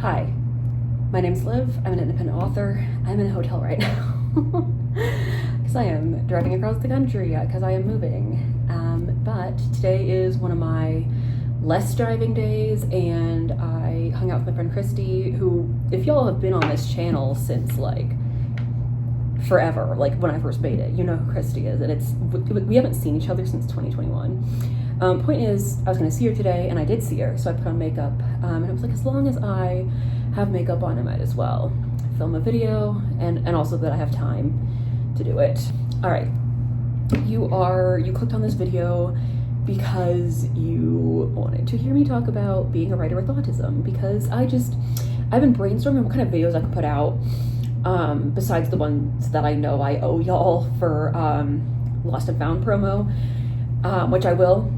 Hi, my name's Liv. I'm an independent author. I'm in a hotel right now because I am driving across the country because I am moving. But today is one of my less driving days, and I hung out with my friend Christy, who, if y'all have been on this channel since like forever, like when I first made it, you know who Christy is, and we haven't seen each other since 2021. Point is, I was going to see her today, and I did see her, so I put on makeup, and I was like, as long as I have makeup on, I might as well film a video, and also that I have time to do it. All right, you clicked on this video because you wanted to hear me talk about being a writer with autism, because I've been brainstorming what kind of videos I could put out, besides the ones that I know I owe y'all for Lost and Found promo, which I will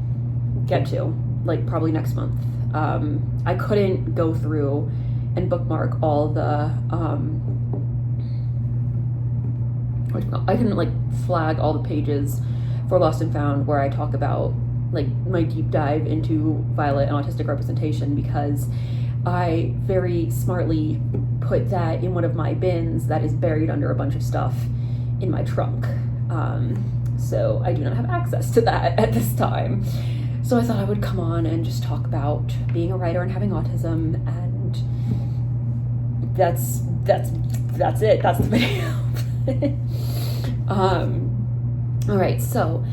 get to, like, probably next month. I couldn't go through and bookmark all the I couldn't like flag all the pages for Lost and Found where I talk about like my deep dive into Violet and autistic representation, because I very smartly put that in one of my bins that is buried under a bunch of stuff in my trunk. So I do not have access to that at this time. So I thought I would come on and just talk about being a writer and having autism, and that's it. That's the video. All right, so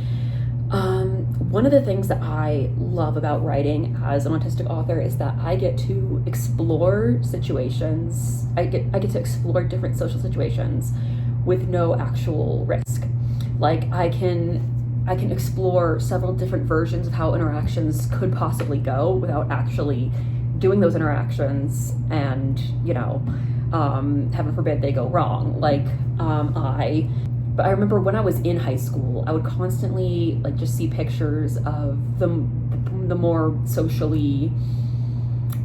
one of the things that I love about writing as an autistic author is that I get to explore situations. I get to explore different social situations with no actual risk. Like, I can explore several different versions of how interactions could possibly go without actually doing those interactions, and heaven forbid they go wrong. But I remember when I was in high school, I would constantly like just see pictures of the more socially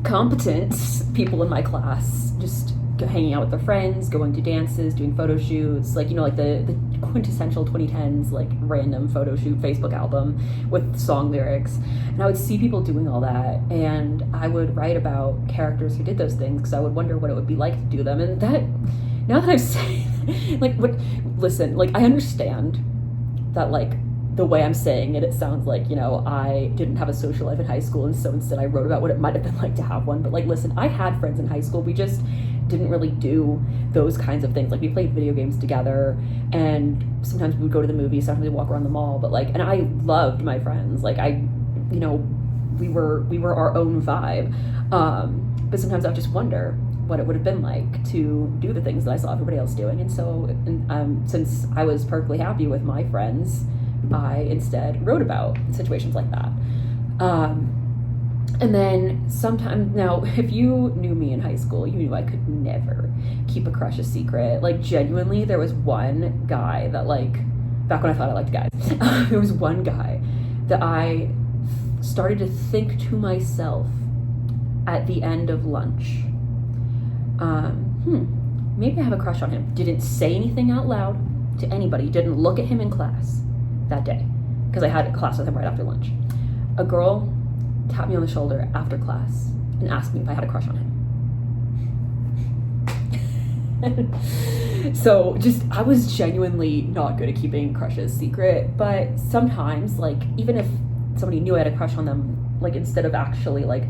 competent people in my class just hanging out with their friends, going to dances, doing photo shoots, like the quintessential 2010s like random photo shoot Facebook album with song lyrics. And I would see people doing all that, and I would write about characters who did those things because I would wonder what it would be like to do them. And that, now that I've said I understand that like the way I'm saying it sounds like, I didn't have a social life in high school, and so instead I wrote about what it might have been like to have one. But like, listen, I had friends in high school. We just didn't really do those kinds of things. Like, we played video games together, and sometimes we would go to the movies, sometimes we'd walk around the mall. But like, and I loved my friends. Like, we were our own vibe. But sometimes I would just wonder what it would have been like to do the things that I saw everybody else doing. And so, since I was perfectly happy with my friends, I instead wrote about situations like that. And then sometimes, now, if you knew me in high school, you knew I could never keep a crush a secret. Like, genuinely, there was one guy that, like, back when I thought I liked guys, there was one guy that I started to think to myself at the end of lunch, maybe I have a crush on him. Didn't say anything out loud to anybody, didn't look at him in class that day, because I had a class with him right after lunch. A girl tapped me on the shoulder after class and asked me if I had a crush on him. So I was genuinely not good at keeping crushes secret, but sometimes, like, even if somebody knew I had a crush on them, like, instead of actually like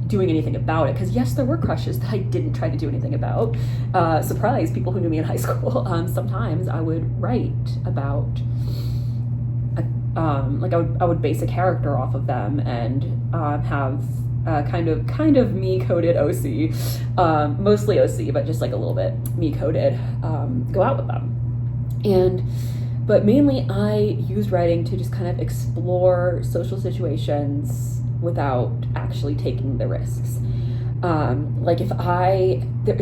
doing anything about it, because yes, there were crushes that I didn't try to do anything about, surprise people who knew me in high school, sometimes I would write about I would base a character off of them, and have kind of me-coded OC, mostly OC, but just like a little bit me-coded, go out with them. But mainly I use writing to just kind of explore social situations without actually taking the risks. Like, if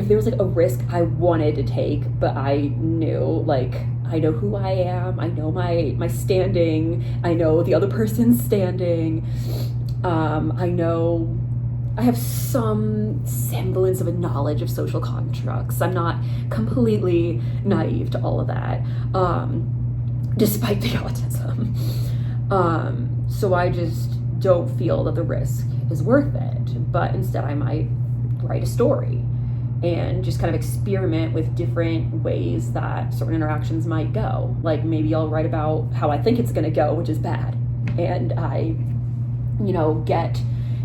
there was like a risk I wanted to take, but I knew, like, I know who I am, I know my standing, I know the other person's standing, I know I have some semblance of a knowledge of social constructs. I'm not completely naive to all of that, despite the autism. So I just don't feel that the risk is worth it, but instead I might write a story and just kind of experiment with different ways that certain interactions might go. Like maybe I'll write about how I think it's going to go, which is bad, and I, get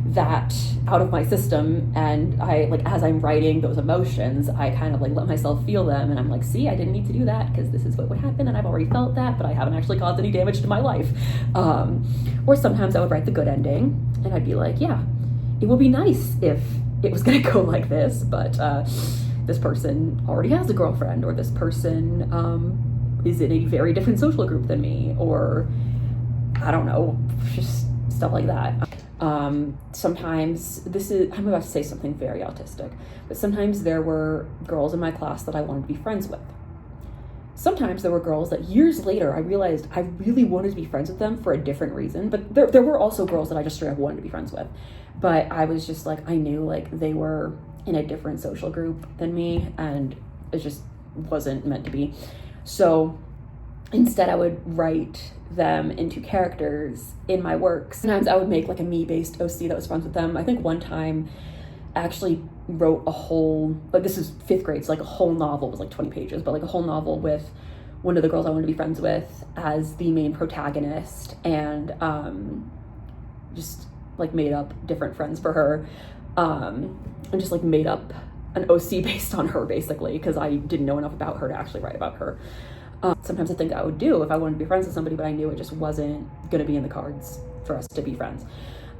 that out of my system, and I, like, as I'm writing those emotions, I kind of like let myself feel them, and I'm like, see, I didn't need to do that because this is what would happen, and I've already felt that, but I haven't actually caused any damage to my life. Or sometimes I would write the good ending, and I'd be like, yeah, it would be nice if it was going to go like this, but this person already has a girlfriend, or this person is in a very different social group than me, or I don't know, just stuff like that. Sometimes I'm about to say something very autistic, but sometimes there were girls in my class that I wanted to be friends with. Sometimes there were girls that years later I realized I really wanted to be friends with them for a different reason, but there were also girls that I just straight up wanted to be friends with. But I was just like, I knew like they were in a different social group than me, and it just wasn't meant to be. So instead I would write them into characters in my work. Sometimes I would make like a me-based OC that was friends with them. I think one time I actually wrote a whole, like this is 5th grade, so like a whole novel, it was like 20 pages, but like a whole novel with one of the girls I wanted to be friends with as the main protagonist, and just like made up different friends for her, and just like made up an OC based on her basically, because I didn't know enough about her to actually write about her. Sometimes I think I would do if I wanted to be friends with somebody, but I knew it just wasn't going to be in the cards for us to be friends.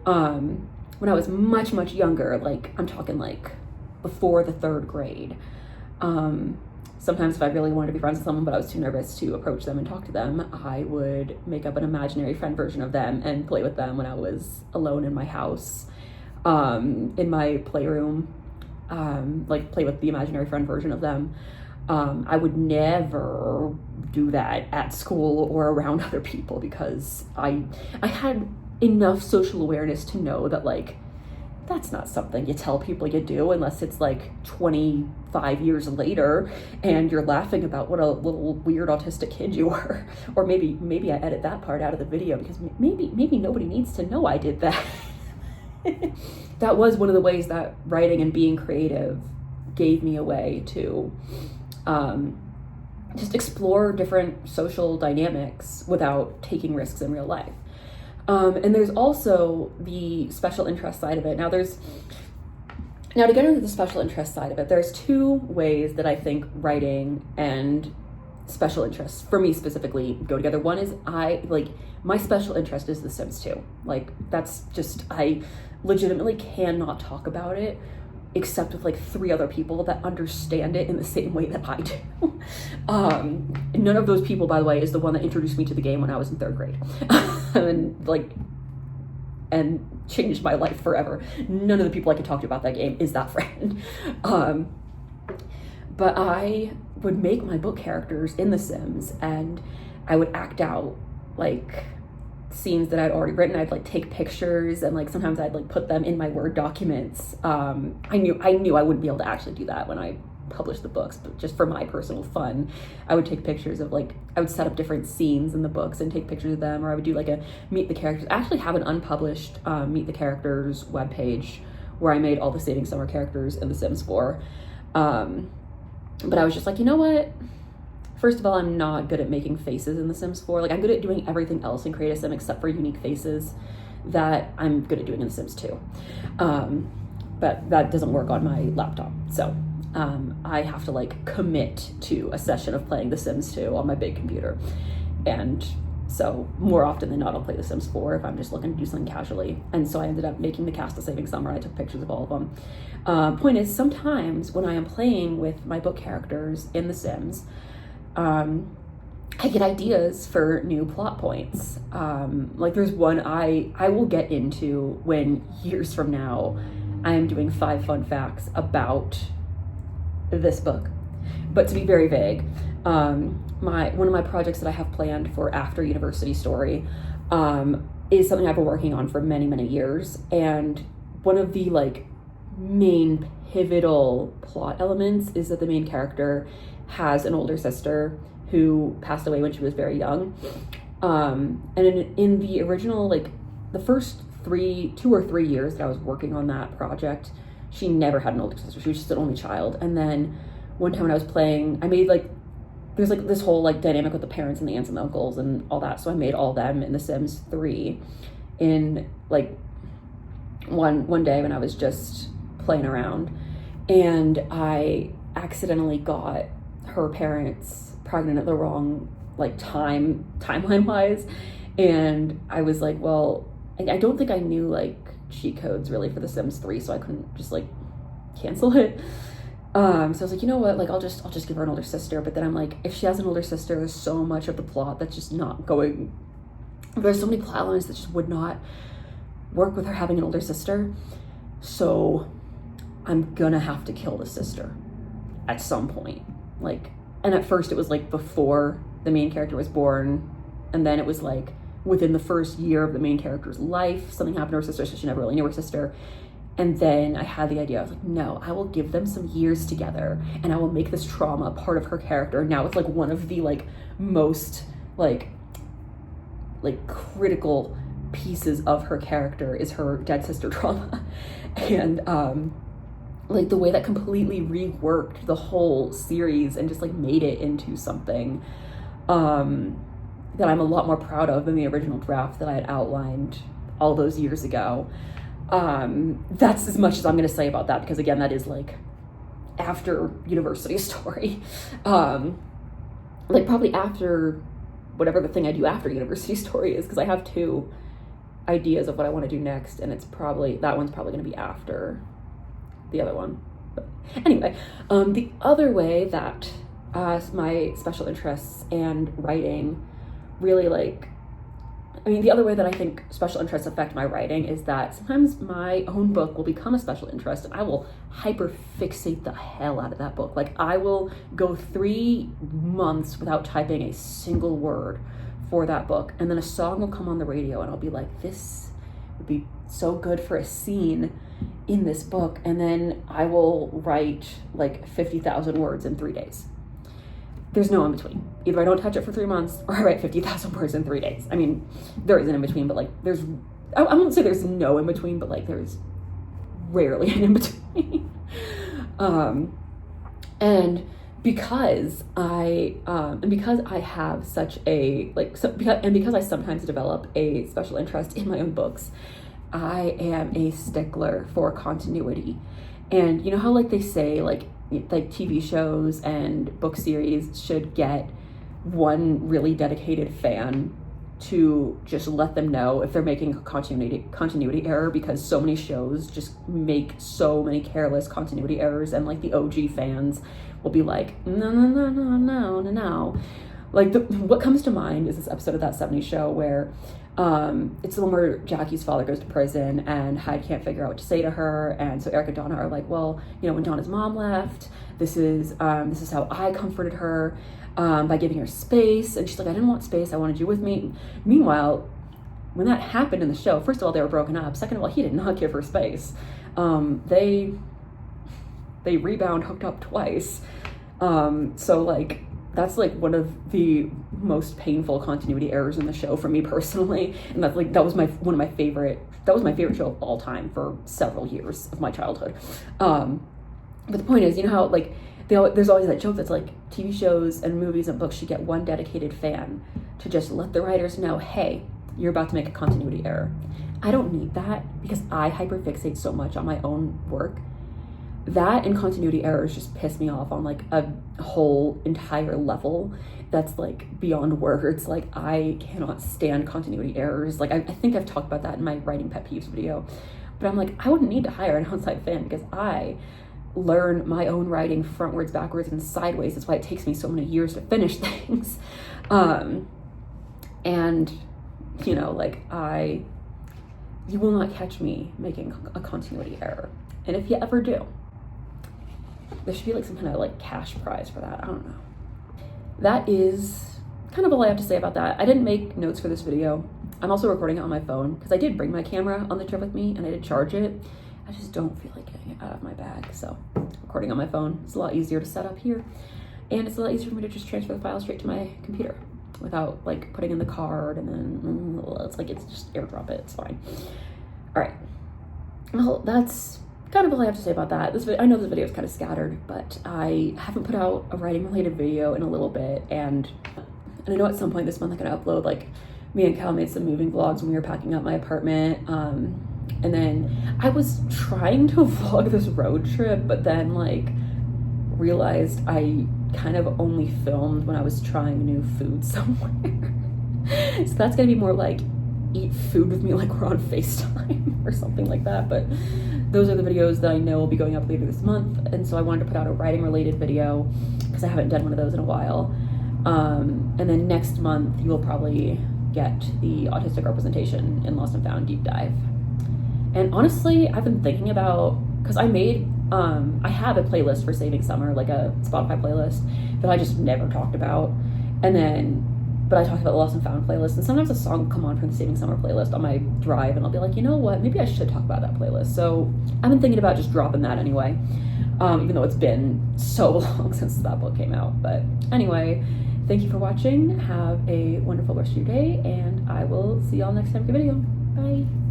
When I was much, much younger, like I'm talking like before the 3rd grade, sometimes if I really wanted to be friends with someone but I was too nervous to approach them and talk to them, I would make up an imaginary friend version of them and play with them when I was alone in my house, in my playroom, like play with the imaginary friend version of them. I would never do that at school or around other people, because I had enough social awareness to know that like that's not something you tell people you do unless it's like 25 years later and you're laughing about what a little weird autistic kid you were. Or maybe I edit that part out of the video because maybe nobody needs to know I did that. That was one of the ways that writing and being creative gave me a way to just explore different social dynamics without taking risks in real life. And there's also the special interest side of it. Now to get into the special interest side of it, there's 2 ways that I think writing and special interests, for me specifically, go together. One is my special interest is The Sims 2. Like that's just, I legitimately cannot talk about it except with like 3 other people that understand it in the same way that I do. None of those people, by the way, is the one that introduced me to the game when I was in 3rd grade. and changed my life forever. None of the people I could talk to about that game is that friend. But I would make my book characters in The Sims, and I would act out like scenes that I'd already written. I'd like take pictures, and like sometimes I'd like put them in my Word documents. I knew I wouldn't be able to actually do that when I published the books, but just for my personal fun, I would take pictures of like, I would set up different scenes in the books and take pictures of them, or I would do like a Meet the Characters. I actually have an unpublished Meet the Characters webpage where I made all the Saving Summer characters in The Sims 4. But I was just like, you know what? First of all, I'm not good at making faces in The Sims 4. Like I'm good at doing everything else in Create a Sim except for unique faces that I'm good at doing in The Sims 2. But that doesn't work on my laptop. So I have to like commit to a session of playing The Sims 2 on my big computer. And so more often than not, I'll play The Sims 4 if I'm just looking to do something casually. And so I ended up making the cast of Saving Summer. I took pictures of all of them. Point is, sometimes when I am playing with my book characters in The Sims, I get ideas for new plot points. Like there's one I will get into when years from now I am doing 5 fun facts about this book. But to be very vague, one of my projects that I have planned for after University Story is something I've been working on for many, many years. And one of the like main pivotal plot elements is that the main character has an older sister who passed away when she was very young. And in the original, like the first 2 or 3 years that I was working on that project, she never had an older sister. She was just an only child. And then one time when I was playing, I made like, there's like this whole like dynamic with the parents and the aunts and the uncles and all that. So I made all of them in The Sims 3 in like one day when I was just playing around, and I accidentally got her parents pregnant at the wrong like timeline wise, and I was like, well, I don't think I knew like cheat codes really for The Sims 3, so I couldn't just like cancel it. So I was like, you know what, like I'll just give her an older sister. But then I'm like, if she has an older sister, there's so much of the plot that's just not going, there's so many plot lines that just would not work with her having an older sister. So I'm gonna have to kill the sister at some point. Like, and at first it was like before the main character was born, and then it was like within the first year of the main character's life, something happened to her sister, so she never really knew her sister. And then I had the idea, I was like, no, I will give them some years together, and I will make this trauma part of her character. Now it's like one of the like most like critical pieces of her character is her dead sister trauma. And like the way that completely reworked the whole series and just like made it into something that I'm a lot more proud of than the original draft that I had outlined all those years ago. That's as much as I'm going to say about that, because again, that is like after University Story. Like probably after whatever the thing I do after University Story is, because I have 2 ideas of what I want to do next, and it's probably, that one's probably going to be after the other one. But anyway, the other way that my special interests and writing really like, I mean, the other way that I think special interests affect my writing is that sometimes my own book will become a special interest, and I will hyper fixate the hell out of that book. Like I will go 3 months without typing a single word for that book, and then a song will come on the radio and I'll be like, this would be so good for a scene in this book, and then I will write like 50,000 words in 3 days. There's no in between. Either I don't touch it for 3 months or I write 50,000 words in 3 days. I mean, there is an in between, but like there's, I won't say there's no in between, but like there's rarely an in between. And because I have such a because I sometimes develop a special interest in my own books, I am a stickler for continuity. And you know how like they say like TV shows and book series should get one really dedicated fan to just let them know if they're making a continuity error, because so many shows just make so many careless continuity errors, and like the OG fans will be like, no. Like what comes to mind is this episode of That 70s Show where it's the one where Jackie's father goes to prison and Hyde can't figure out what to say to her, and so Eric and Donna are like, well, you know, when Donna's mom left, this is how I comforted her by giving her space. And she's like, I didn't want space, I wanted you with me. Meanwhile, when that happened in the show, first of all, they were broken up. Second of all, he did not give her space. They rebound hooked up twice. So like that's like one of the most painful continuity errors in the show for me personally, and that's like that was my favorite show of all time for several years of my childhood. But the point is, you know how like there's always that joke that's like TV shows and movies and books should get one dedicated fan to just let the writers know, hey, you're about to make a continuity error. I don't need that, because I hyperfixate so much on my own work. That and continuity errors just piss me off on like a whole entire level that's like beyond words. Like I cannot stand continuity errors. Like I think I've talked about that in my writing pet peeves video, but I'm like, I wouldn't need to hire an outside fan, because I learn my own writing frontwards, backwards, and sideways. That's why it takes me so many years to finish things. And you know, like you will not catch me making a continuity error. And if you ever do, there should be like some kind of like cash prize for that. I don't know. That is kind of all I have to say about that. I didn't make notes for this video. I'm also recording it on my phone because I did bring my camera on the trip with me and I did charge it. I just don't feel like getting it out of my bag. So recording on my phone is a lot easier to set up here. And it's a lot easier for me to just transfer the file straight to my computer without like putting in the card and then it's just airdrop it. It's fine. All right. Well, that's kind of all I have to say about that. I know this video is kind of scattered, but I haven't put out a writing related video in a little bit, and I know at some point this month I'm gonna upload, like, me and Cal made some moving vlogs when we were packing up my apartment, and then I was trying to vlog this road trip, but then like realized I kind of only filmed when I was trying new food somewhere. So that's gonna be more like eat food with me like we're on FaceTime or something like that. But those are the videos that I know will be going up later this month, and so I wanted to put out a writing related video because I haven't done one of those in a while. And then next month you will probably get the autistic representation in Lost and Found deep dive. And honestly, I've been thinking about, because I have a playlist for Saving Summer, like a Spotify playlist that I just never talked about. But I talked about the Lost and Found playlist, and sometimes a song will come on from the Saving Summer playlist on my drive, and I'll be like, you know what, maybe I should talk about that playlist. So I've been thinking about just dropping that anyway, even though it's been so long since that book came out. But anyway, thank you for watching. Have a wonderful rest of your day, and I will see y'all next time for a video. Bye.